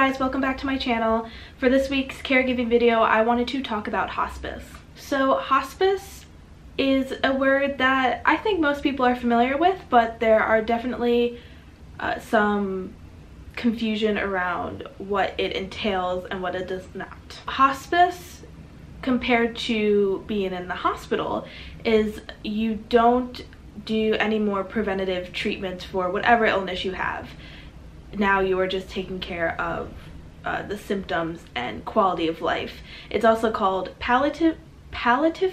guys, welcome back to my channel. For this week's caregiving video, I wanted to talk about hospice. So hospice is a word that I think most people are familiar with, but there are definitely some confusion around what it entails and what it does not. Hospice, compared to being in the hospital, is you don't do any more preventative treatments for whatever illness you have. Now you are just taking care of the symptoms and quality of life. It's also called palliative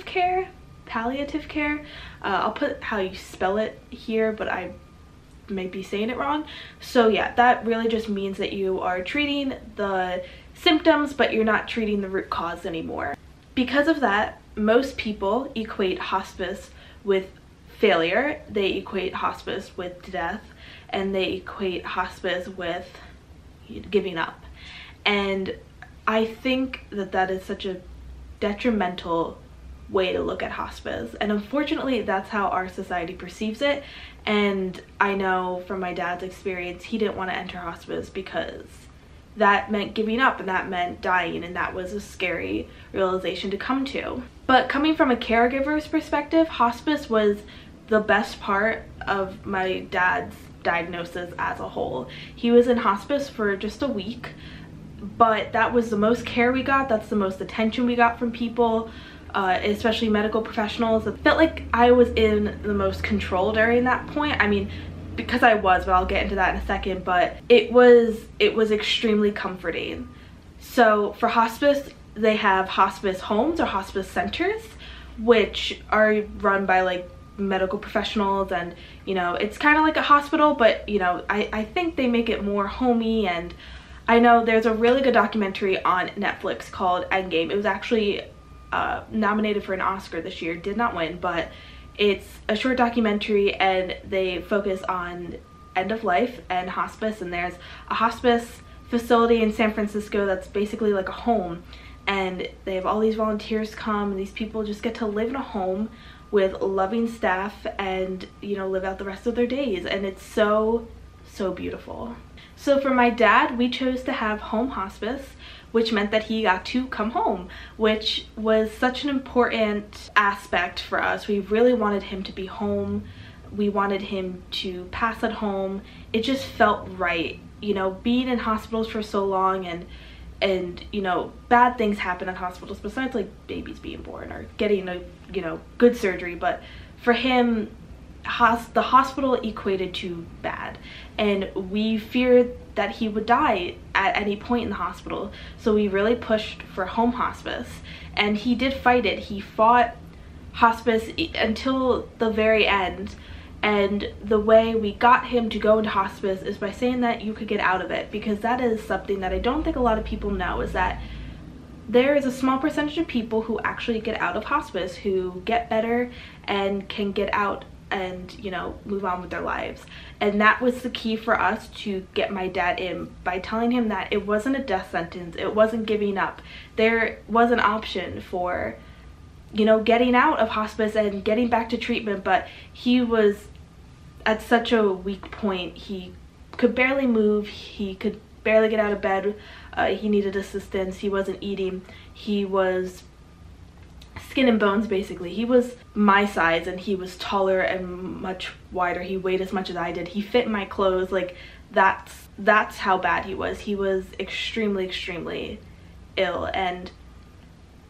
care. I'll put how you spell it here, but I may be saying it wrong. So yeah, that really just means that you are treating the symptoms, but you're not treating the root cause anymore. Because of that, most people equate hospice with failure, they equate hospice with death, and they equate hospice with giving up. And I think that that is such a detrimental way to look at hospice, and unfortunately that's how our society perceives it. And I know from my dad's experience, he didn't want to enter hospice because that meant giving up and that meant dying, and that was a scary realization to come to. But coming from a caregiver's perspective, hospice was the best part of my dad's diagnosis as a whole. He was in hospice for just a week, but that was the most care we got. That's the most attention we got from people, especially medical professionals. It felt like I was in the most control during that point. I mean, because I was, but I'll get into that in a second. But it was extremely comforting. So for hospice, they have hospice homes or hospice centers, which are run by like medical professionals, and you know, it's kind of like a hospital, but you know, I think they make it more homey. And I know there's a really good documentary on Netflix called Endgame. It was actually nominated for an Oscar this year, did not win, but it's a short documentary and they focus on end of life and hospice. And there's a hospice facility in San Francisco that's basically like a home, and they have all these volunteers come, and these people just get to live in a home with loving staff and, you know, live out the rest of their days. And it's so beautiful. So for my dad, we chose to have home hospice, which meant that he got to come home, which was such an important aspect for us. We really wanted him to be home. We wanted him to pass at home. It just felt right, you know, being in hospitals for so long, and you know, bad things happen at hospitals besides like babies being born or getting a, you know, good surgery. But for him, the hospital equated to bad, and we feared that he would die at any point in the hospital. So we really pushed for home hospice, and he did fight it. He fought hospice until the very end. And the way we got him to go into hospice is by saying that you could get out of it, because that is something that I don't think a lot of people know, is that there is a small percentage of people who actually get out of hospice, who get better and can get out and, you know, move on with their lives. And that was the key for us to get my dad in, by telling him that it wasn't a death sentence, it wasn't giving up. There was an option for, you know, getting out of hospice and getting back to treatment. But he was at such a weak point. He could barely move, he could barely get out of bed, he needed assistance, he wasn't eating, he was skin and bones basically. He was my size and he was taller and much wider. He weighed as much as I did. He fit in my clothes. Like that's how bad he was. He was extremely ill. And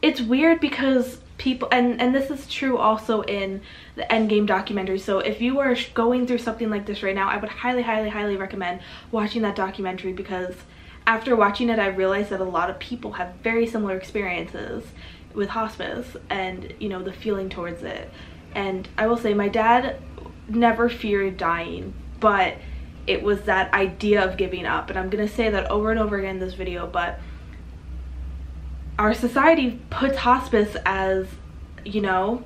it's weird because people, and this is true also in the Endgame documentary. So if you are going through something like this right now, I would highly recommend watching that documentary, because after watching it I realized that a lot of people have very similar experiences with hospice and, you know, the feeling towards it. And I will say my dad never feared dying, but it was that idea of giving up. And I'm gonna say that over and over again in this video, but our society puts hospice as, you know,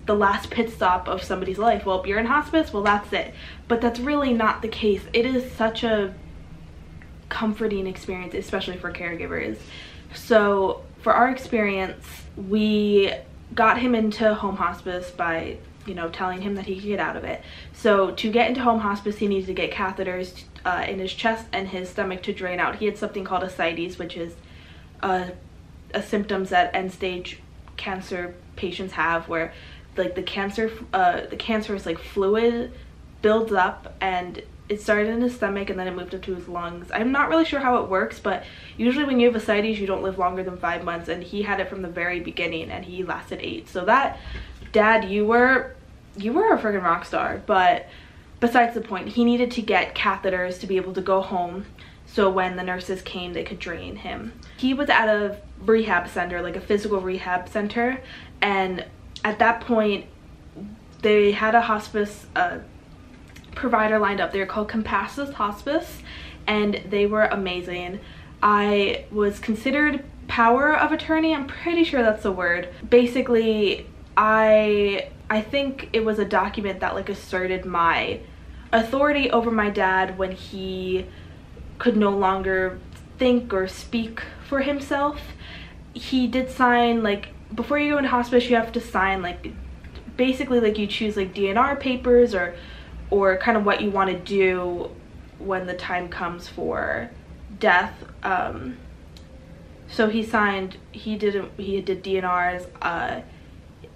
the last pit stop of somebody's life. Well, if you're in hospice, well, that's it. But that's really not the case. It is such a comforting experience, especially for caregivers. So for our experience, we got him into home hospice by, you know, telling him that he could get out of it. So to get into home hospice, he needed to get catheters in his chest and his stomach to drain out. He had something called ascites, which is a symptoms that end-stage cancer patients have, where like the cancerous like fluid builds up, and it started in his stomach and then it moved up to his lungs. I'm not really sure how it works, but usually when you have ascites, you don't live longer than 5 months, and he had it from the very beginning and he lasted 8. So that, Dad, you were a freaking rock star. But besides the point, he needed to get catheters to be able to go home, so when the nurses came, they could drain him. He was at a rehab center, like a physical rehab center, and at that point, they had a hospice provider lined up. They were called Hospice Hospice, and they were amazing. I was considered power of attorney. I'm pretty sure that's the word. Basically, I think it was a document that like asserted my authority over my dad when he could no longer think or speak for himself. He did sign, like, before you go into hospice, you have to sign, like, basically like you choose like DNR papers or kind of what you want to do when the time comes for death. So he signed, he did DNRs.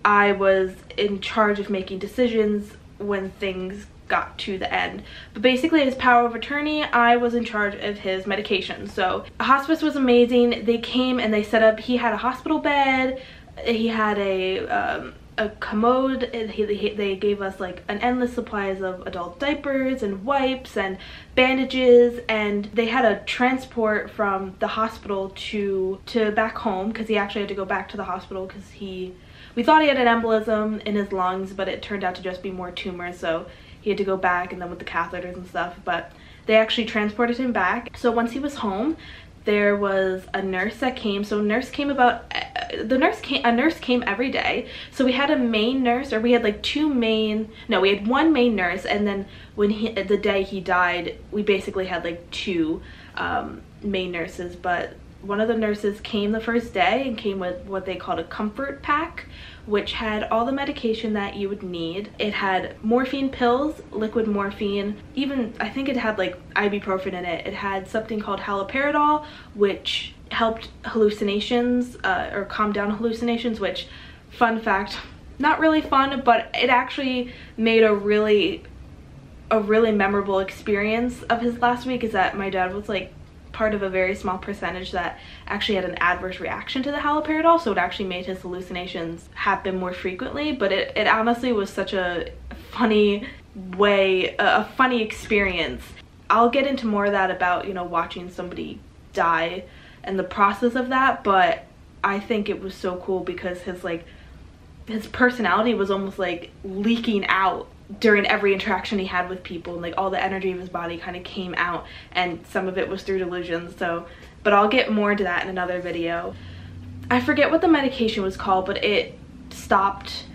I was in charge of making decisions when things got to the end, but basically as power of attorney, I was in charge of his medication. So hospice was amazing. They came and they set up, he had a hospital bed, he had a commode, they gave us like an endless supplies of adult diapers and wipes and bandages, and they had a transport from the hospital to back home, because he actually had to go back to the hospital because we thought he had an embolism in his lungs, but it turned out to just be more tumors, so he had to go back, and then with the catheters and stuff, but they actually transported him back. So once he was home, there was a nurse that came. So a nurse came every day. So we had a main nurse, or we had like we had one main nurse, and then when the day he died, we basically had like 2 main nurses. But one of the nurses came the first day and came with what they called a comfort pack, which had all the medication that you would need. It had morphine pills, liquid morphine, even I think it had like ibuprofen in it. It had something called haloperidol, which helped hallucinations or calm down hallucinations, which, fun fact, not really fun, but it actually made a really memorable experience of his last week, is that my dad was like part of a very small percentage that actually had an adverse reaction to the haloperidol, so it actually made his hallucinations happen more frequently. But it honestly was such a funny way, a funny experience. I'll get into more of that about, you know, watching somebody die and the process of that, but I think it was so cool because his personality was almost like leaking out during every interaction he had with people, and like all the energy of his body kind of came out, and some of it was through delusions. So, but I'll get more into that in another video. I forget what the medication was called, but it stopped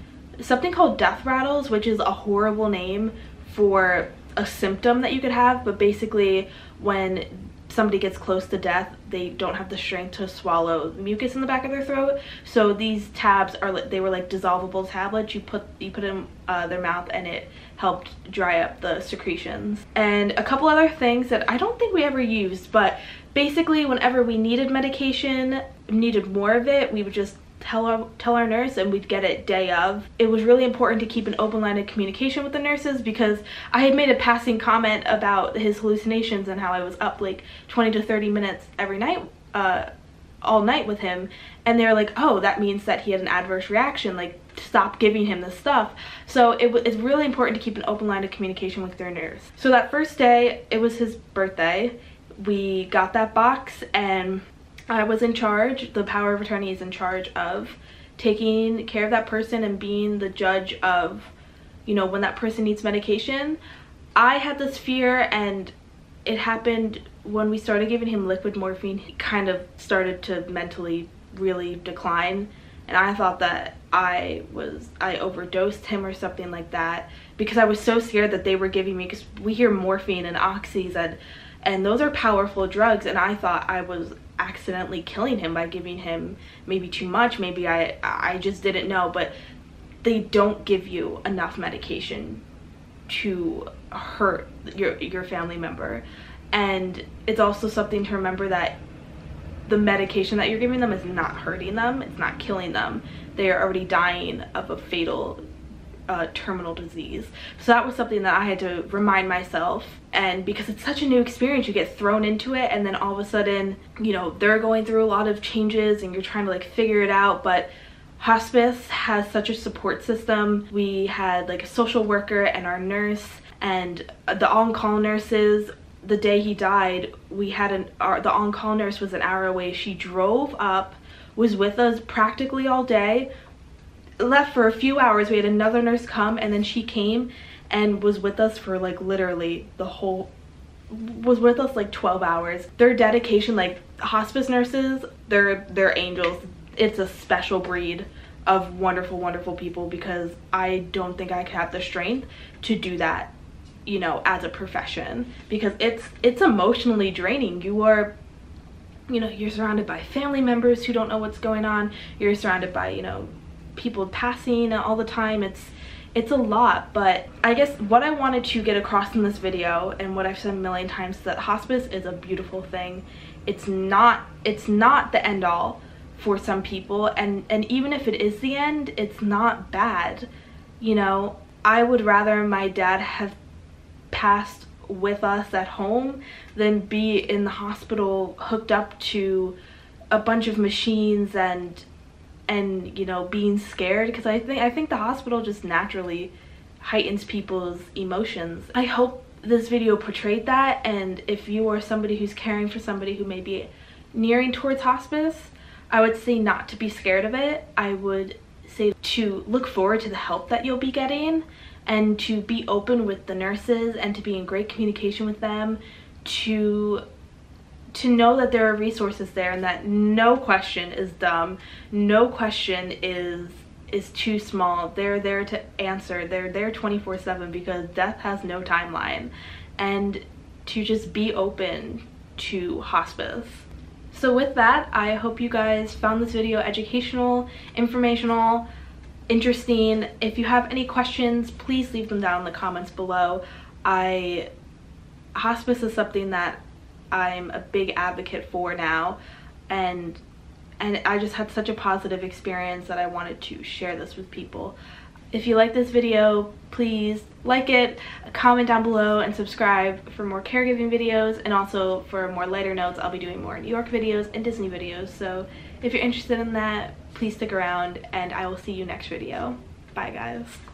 something called death rattles, which is a horrible name for a symptom that you could have, but basically when somebody gets close to death, they don't have the strength to swallow mucus in the back of their throat. So these tabs they were like dissolvable tablets. You put in their mouth, and it helped dry up the secretions. And a couple other things that I don't think we ever used, but basically whenever we needed medication, needed more of it, we would just tell our nurse, and we'd get it day of. It was really important to keep an open line of communication with the nurses, because I had made a passing comment about his hallucinations and how I was up like 20 to 30 minutes every night, all night with him, and they're like, oh, that means that he had an adverse reaction, like stop giving him this stuff. So it's really important to keep an open line of communication with their nurse. So that first day, it was his birthday, we got that box, and I was in charge. The power of attorney is in charge of taking care of that person and being the judge of, you know, when that person needs medication. I had this fear, and it happened when we started giving him liquid morphine. He kind of started to mentally really decline, and I thought that I overdosed him or something like that, because I was so scared that they were giving me, because we hear morphine and oxys, and those are powerful drugs, and I thought I was accidentally killing him by giving him maybe too much. Maybe I just didn't know, but they don't give you enough medication to hurt your family member. And it's also something to remember that the medication that you're giving them is not hurting them, it's not killing them. They are already dying of a fatal terminal disease. So that was something that I had to remind myself. And because it's such a new experience, you get thrown into it, and then all of a sudden, you know, they're going through a lot of changes and you're trying to like figure it out. But hospice has such a support system. We had like a social worker and our nurse, and the on-call nurses. The day he died, we had the on-call nurse was an hour away. She drove up, was with us practically all day, left for a few hours. We had another nurse come, and then she came and was with us for like literally was with us like 12 hours. Their dedication, like hospice nurses, they're angels. It's a special breed of wonderful people, because I don't think I could have the strength to do that, you know, as a profession, because it's emotionally draining. You are, you know, you're surrounded by family members who don't know what's going on. You're surrounded by, you know, people passing all the time. It's a lot. But I guess what I wanted to get across in this video, and what I've said a million times, is that hospice is a beautiful thing. It's not the end all for some people, and even if it is the end, it's not bad. You know, I would rather my dad have passed with us at home than be in the hospital hooked up to a bunch of machines and you know, being scared, because I think the hospital just naturally heightens people's emotions. I hope this video portrayed that, and if you are somebody who's caring for somebody who may be nearing towards hospice, I would say not to be scared of it. I would say to look forward to the help that you'll be getting, and to be open with the nurses, and to be in great communication with them, to know that there are resources there, and that no question is dumb, no question is too small. They're there to answer. They're there 24/7, because death has no timeline. And to just be open to hospice. So with that, I hope you guys found this video educational, informational, interesting. If you have any questions, please leave them down in the comments below. Hospice is something that I'm a big advocate for now, and I just had such a positive experience that I wanted to share this with people. If you like this video, please like it, comment down below, and subscribe for more caregiving videos. And also for more lighter notes, I'll be doing more New York videos and Disney videos. So if you're interested in that, please stick around, and I will see you next video. Bye guys.